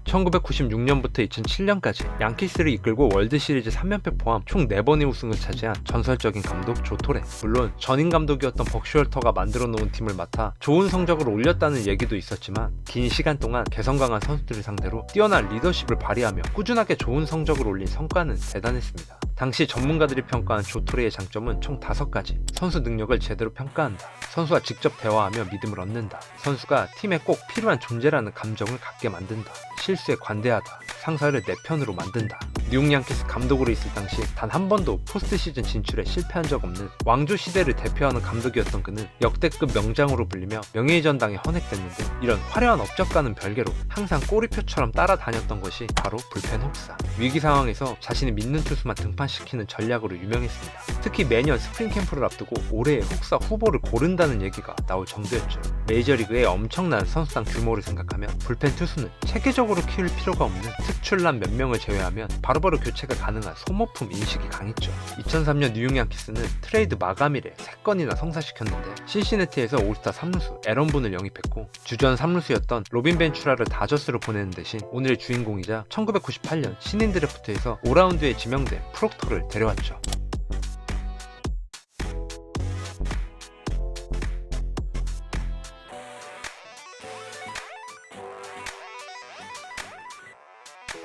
1996년부터 2007년까지 양키스를 이끌고 월드시리즈 3연패 포함 총 4번의 우승을 차지한 전설적인 감독 조토레. 물론 전임 감독이었던 벅슈얼터가 만들어 놓은 팀을 맡아 좋은 성적을 올렸다는 얘기도 있었지만 긴 시간 동안 개성 강한 선수들을 상대로 뛰어난 리더십을 발휘하며 꾸준하게 좋은 성적을 올린 성과는 대단했습니다. 당시 전문가들이 평가한 조토레의 장점은 총 5가지. 선수 능력을 제대로 평가한다. 선수와 직접 대화하며 믿음을 얻는다. 선수가 팀에 꼭 필요한 존재라는 감정을 갖게 만든다. 실수에 관대하다. 상사를 내 편으로 만든다. 뉴욕 양키스 감독으로 있을 당시 단 한 번도 포스트 시즌 진출에 실패한 적 없는 왕조 시대를 대표하는 감독이었던 그는 역대급 명장으로 불리며 명예의 전당에 헌액됐는데, 이런 화려한 업적과는 별개로 항상 꼬리표처럼 따라다녔던 것이 바로 불펜 혹사. 위기 상황에서 자신이 믿는 투수만 등판시키는 전략으로 유명했습니다. 특히 매년 스프링 캠프를 앞두고 올해의 혹사 후보를 고른다는 얘기가 나올 정도였죠. 메이저리그의 엄청난 선수단 규모를 생각하면 불펜 투수는 체계적으로 키울 필요가 없는 특출난 몇 명을 제외하면 바로바로 교체가 가능한 소모품 인식이 강했죠. 2003년 뉴욕 양키스는 트레이드 마감일에 3건이나 성사시켰는데, 신시내티에서 올스타 3루수 에런 본을 영입했고, 주전 3루수였던 로빈 벤츄라를 다저스로 보내는 대신 오늘의 주인공이자 1998년 신인 드래프트에서 5라운드에 지명된 프록터를 데려왔죠.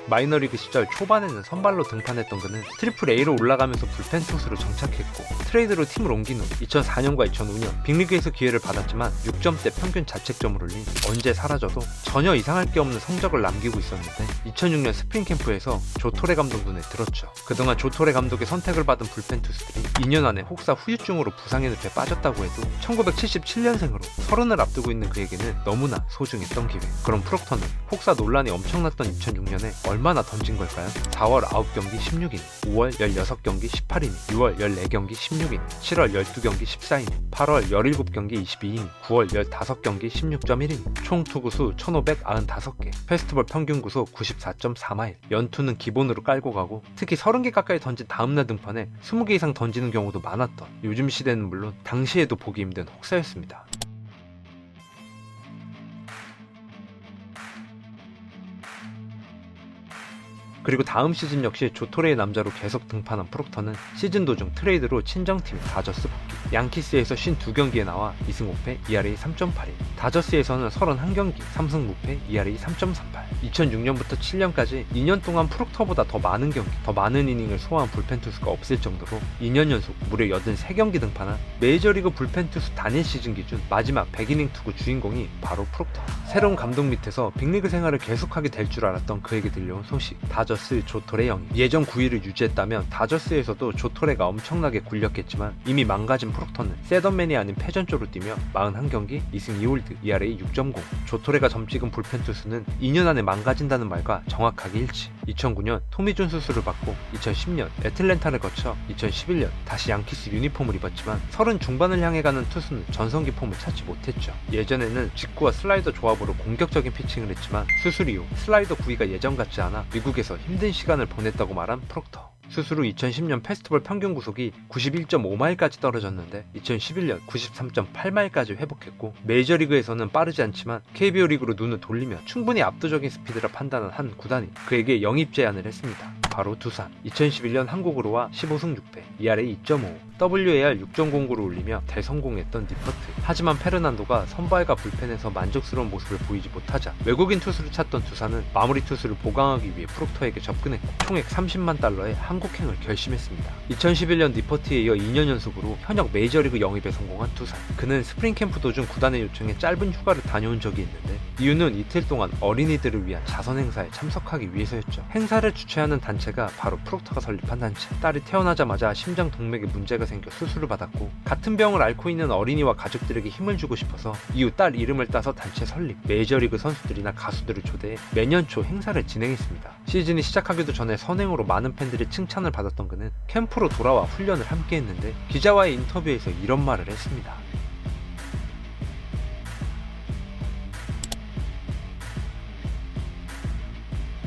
마이너리그 시절 초반에는 선발로 등판했던 그는 트리플 A로 올라가면서 불펜 투수로 정착했고, 트레이드로 팀을 옮긴 후 2004년과 2005년 빅리그에서 기회를 받았지만 6점대 평균 자책점을 올린 언제 사라져도 전혀 이상할 게 없는 성적을 남기고 있었는데, 2006년 스프링 캠프에서 조토레 감독 눈에 들었죠. 그동안 조토레 감독의 선택을 받은 불펜 투수들이 2년 안에 혹사 후유증으로 부상의 늪에 빠졌다고 해도 1977년생으로 30을 앞두고 있는 그에게는 너무나 소중했던 기회. 그럼 프록터는 혹사 논란이 엄청났던 2006년에 얼마나 던진 걸까요? 4월 9경기 16이닝, 5월 16경기 18이닝, 6월 14경기 16이닝, 7월 12경기 14이닝, 8월 17경기 22이닝, 9월 15경기 16.1이닝, 총 투구수 1595개, 페스티벌 평균 구수 94.4마일, 연투는 기본으로 깔고 가고, 특히 30개 가까이 던진 다음날 등판에 20개 이상 던지는 경우도 많았던, 요즘 시대는 물론 당시에도 보기 힘든 혹사였습니다. 그리고 다음 시즌 역시 조토레의 남자로 계속 등판한 프록터는 시즌 도중 트레이드로 친정팀 다저스 복귀. 양키스에서 52경기에 나와 2승 5패, ERA 3.81. 다저스에서는 31경기, 3승 무패, ERA 3.38. 2006년부터 7년까지 2년 동안 프록터보다 더 많은 경기, 더 많은 이닝을 소화한 불펜 투수가 없을 정도로 2년 연속 무려 83경기 등판한 메이저리그 불펜 투수 단일 시즌 기준 마지막 100이닝 투구 주인공이 바로 프록터. 새로운 감독 밑에서 빅리그 생활을 계속하게 될 줄 알았던 그에게 들려온 소식. 다저스 조토레 영입. 예전 9위를 유지했다면 다저스에서도 조토레가 엄청나게 굴렸겠지만, 이미 망가진 프록터는 세던맨이 아닌 패전조로 뛰며 41경기, 2승 2홀드, ERA 6.0. 조토레가 점 찍은 불펜 투수는 2년 안에 망가진다는 말과 정확하게 일치. 2009년 토미존 수술을 받고 2010년 애틀랜타를 거쳐 2011년 다시 양키스 유니폼을 입었지만 30 중반을 향해 가는 투수는 전성기 폼을 찾지 못했죠. 예전에는 직구와 슬라이더 조합으로 공격적인 피칭을 했지만 수술 이후 슬라이더 구위가 예전 같지 않아 미국에서 힘든 시간을 보냈다고 말한 프록터. 수술 후 2010년 페스티벌 평균 구속이 91.5마일까지 떨어졌는데 2011년 93.8마일까지 회복했고, 메이저리그에서는 빠르지 않지만 KBO 리그로 눈을 돌리며 충분히 압도적인 스피드라 판단한 한 구단이 그에게 영입 제안을 했습니다. 바로 두산. 2011년 한국으로 와 15승 6패, ERA 2.5, WAR 6.09를 올리며 대성공했던 니퍼트. 하지만 페르난도가 선발과 불펜에서 만족스러운 모습을 보이지 못하자 외국인 투수를 찾던 두산은 마무리 투수를 보강하기 위해 프록터에게 접근했고, 총액 30만 달러의 한국행을 결심했습니다. 2011년 니퍼트에 이어 2년 연속으로 현역 메이저리그 영입에 성공한 두산. 그는 스프링 캠프 도중 구단의 요청에 짧은 휴가를 다녀온 적이 있는데, 이유는 이틀 동안 어린이들을 위한 자선 행사에 참석하기 위해서였죠. 행사를 주최하는 단체가 바로 프록터가 설립한 단체. 딸이 태어나자마자 심장 동맥에 문제가 생겨 수술을 받았고, 같은 병을 앓고 있는 어린이와 가족들에게 힘을 주고 싶어서 이후 딸 이름을 따서 단체 설립. 메이저리그 선수들이나 가수들을 초대해 매년 초 행사를 진행했습니다. 시즌이 시작하기도 전에 선행으로 많은 팬들의 칭찬을 받았던 그는 캠프로 돌아와 훈련을 함께 했는데, 기자와의 인터뷰에서 이런 말을 했습니다.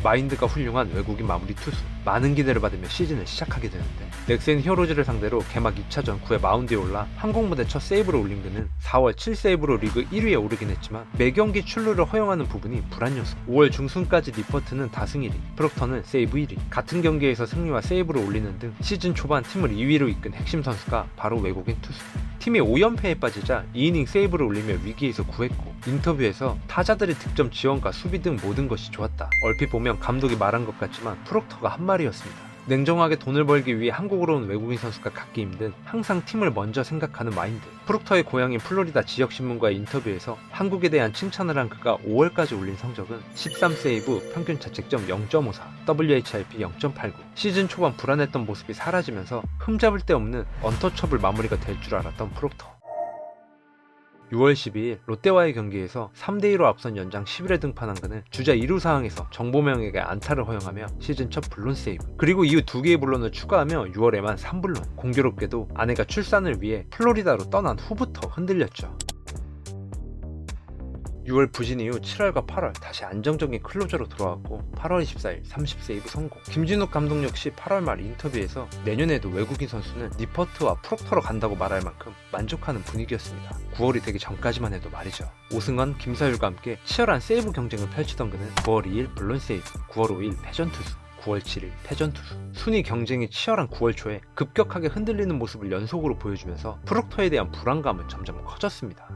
마인드가 훌륭한 외국인 마무리 투수. 많은 기대를 받으며 시즌을 시작하게 되는데 넥센 히어로즈를 상대로 개막 2차전 9회 마운드에 올라 한국 무대 첫 세이브를 올린 그는 4월 7세이브로 리그 1위에 오르긴 했지만 매경기 출루를 허용하는 부분이 불안 요소. 5월 중순까지 리퍼트는 다승 1위, 프록터는 세이브 1위, 같은 경기에서 승리와 세이브를 올리는 등 시즌 초반 팀을 2위로 이끈 핵심 선수가 바로 외국인 투수. 팀이 5연패에 빠지자 2이닝 세이브를 올리며 위기에서 구했고 인터뷰에서 타자들의 득점 지원과 수비 등 모든 것이 좋았다. 얼핏 보면 감독이 말한 것 같지만 프록터가 한 말이었습니다. 냉정하게 돈을 벌기 위해 한국으로 온 외국인 선수가 갖기 힘든 항상 팀을 먼저 생각하는 마인드. 프록터의 고향인 플로리다 지역신문과의 인터뷰에서 한국에 대한 칭찬을 한 그가 5월까지 올린 성적은 13세이브, 평균 자책점 0.54, WHIP 0.89. 시즌 초반 불안했던 모습이 사라지면서 흠잡을 데 없는 언터처블 마무리가 될 줄 알았던 프록터. 6월 12일 롯데와의 경기에서 3대2로 앞선 연장 10일에 등판한 그는 주자 2루 상황에서 정보명에게 안타를 허용하며 시즌 첫 불론 세이브, 그리고 이후 2개의 불론을 추가하며 6월에만 3불론. 공교롭게도 아내가 출산을 위해 플로리다로 떠난 후부터 흔들렸죠. 6월 부진 이후 7월과 8월 다시 안정적인 클로저로 돌아왔고 8월 24일 30세이브 성공. 김진욱 감독 역시 8월 말 인터뷰에서 내년에도 외국인 선수는 니퍼트와 프록터로 간다고 말할 만큼 만족하는 분위기였습니다. 9월이 되기 전까지만 해도 말이죠. 오승환, 김사율과 함께 치열한 세이브 경쟁을 펼치던 그는 9월 2일 불론 세이브, 9월 5일 패전 투수, 9월 7일 패전 투수. 순위 경쟁이 치열한 9월 초에 급격하게 흔들리는 모습을 연속으로 보여주면서 프록터에 대한 불안감은 점점 커졌습니다.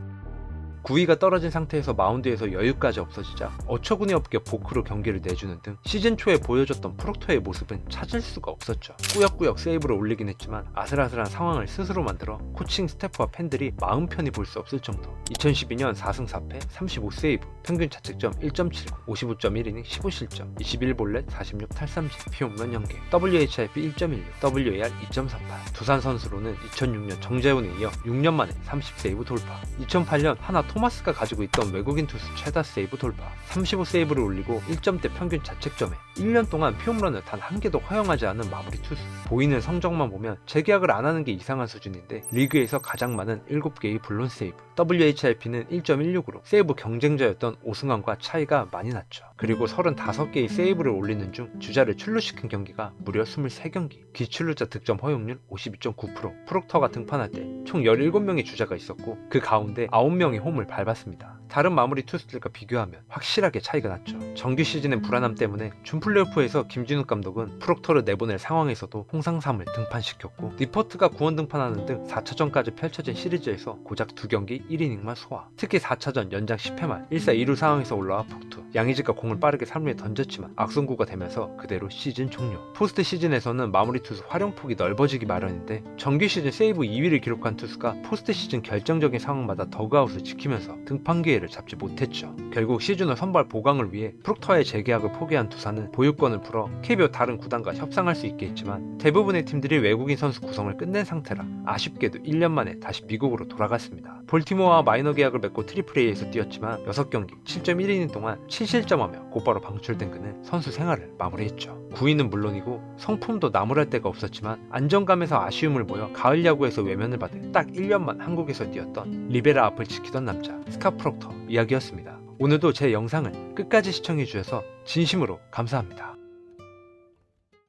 9위가 떨어진 상태에서 마운드에서 여유까지 없어지자 어처구니 없게 보크로 경기를 내주는 등 시즌 초에 보여줬던 프록터의 모습은 찾을 수가 없었죠. 꾸역꾸역 세이브를 올리긴 했지만 아슬아슬한 상황을 스스로 만들어 코칭 스태프와 팬들이 마음 편히 볼 수 없을 정도. 2012년 4승 4패 35세이브, 평균 자책점 1.79, 55.1이닝 15실점, 21볼넷 46탈삼진, 피홈런 0개, WHIP 1.16, WAR 2.38. 두산 선수로는 2006년 정재훈에 이어 6년 만에 30세이브 돌파. 2008년 하나 토마스가 가지고 있던 외국인 투수 최다 세이브 돌파, 35세이브를 올리고 1점대 평균 자책점에 1년 동안 피홈런을 단 한 개도 허용하지 않은 마무리 투수. 보이는 성적만 보면 재계약을 안 하는 게 이상한 수준인데 리그에서 가장 많은 7개의 불론 세이브, WHIP는 1.16으로 세이브 경쟁자였던 오승환과 차이가 많이 났죠. 그리고 35개의 세이브를 올리는 중 주자를 출루시킨 경기가 무려 23경기, 기출루자 득점 허용률 52.9%. 프록터가 등판할 때 총 17명의 주자가 있었고 그 가운데 9명이 홈을 밟았습니다. 다른 마무리 투수들과 비교하면 확실하게 차이가 났죠. 정규 시즌의 불안함 때문에 준 플레이오프에서 김진욱 감독은 프록터를 내보낼 상황에서도 홍상삼을 등판시켰고 니퍼트가 구원 등판하는 등 4차전까지 펼쳐진 시리즈에서 고작 2경기 1이닝만 소화. 특히 4차전 연장 10회 말 1사 2루 상황에서 올라와 폭투. 양의지가 공을 빠르게 3루에 던졌지만 악송구가 되면서 그대로 시즌 종료. 포스트 시즌에서는 마무리 투수 활용폭이 넓어지기 마련인데 정규 시즌 세이브 2위를 기록한 투수가 포스트 시즌 결정적인 상황마다 더그아웃을 지키면서 등판 기회를 잡지 못했죠. 결국 시즌 후 선발 보강을 위해 프록터의 재계약을 포기한 두산은 보유권을 풀어 KBO 다른 구단과 협상할 수 있게 했지만 대부분의 팀들이 외국인 선수 구성을 끝낸 상태라 아쉽게도 1년 만에 다시 미국으로 돌아갔습니다. 볼티모어와 마이너 계약을 맺고 트리플A에서 뛰었지만 6경기 7.1이닝 동안 7실점하며 곧바로 방출된 그는 선수 생활을 마무리했죠. 9위는 물론이고 성품도 나무랄 데가 없었지만 안정감에서 아쉬움을 보여 가을 야구에서 외면을 받은 딱 1년만 한국에서 뛰었던 리베라 앞을 지키던 남자 스카 프록터 이야기였습니다. 오늘도 제 영상을 끝까지 시청해주셔서 진심으로 감사합니다.